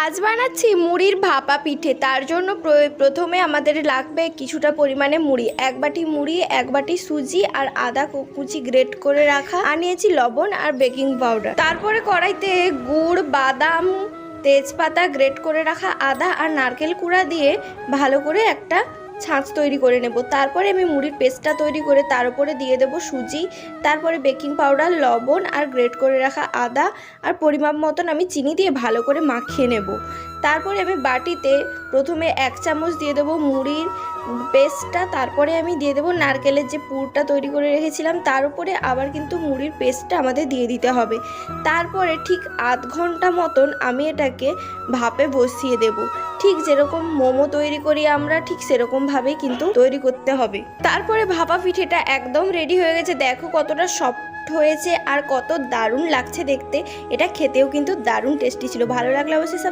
আজ বানাচ্ছি মুড়ির ভাপা পিঠে। তার জন্য প্রথমে আমাদের লাগবে কিছুটা পরিমাণে মুড়ি, এক বাটি মুড়ি, এক বাটি সুজি আর আদা কুচি গ্রেট করে রাখা, আর নিয়েছি লবণ আর বেকিং পাউডার। তারপরে কড়াইতে গুড়, বাদাম, তেজপাতা, গ্রেট করে রাখা আদা আর নারকেল কুড়া দিয়ে ভালো করে একটা ছাঁচ তৈরি করে নেব। তারপরে আমি মুড়ির পেস্টটা তৈরি করে তার উপরে দিয়ে দেব সুজি, তারপরে বেকিং পাউডার, লবণ আর গ্রেট করে রাখা আদা আর পরিমাপ মতন আমি চিনি দিয়ে ভালো করে মাখিয়ে নেব। তারপরে আমি বাটিতে প্রথমে 1 চামচ দিয়ে দেবো মুড়ির পেস্টটা, তারপরে আমি দিয়ে দেবো নারকেলের যে পুরটা তৈরি করে রেখেছিলাম, তার উপরে আবার কিন্তু মুড়ির পেস্টটা আমাদের দিয়ে দিতে হবে। তারপরে ঠিক আধ ঘন্টা মতন আমি এটাকে ভাপে বসিয়ে দেব। ঠিক যেরকম মোমো তৈরি করি আমরা, ঠিক সেরকমভাবেই কিন্তু তৈরি করতে হবে। তারপরে ভাপা পিঠেটা একদম রেডি হয়ে গেছে। দেখো কতটা সফট হয়েছে আর কত দারুণ লাগছে দেখতে। এটা খেতেও কিন্তু দারুণ টেস্টি ছিল। ভালো লাগলে অবশ্যই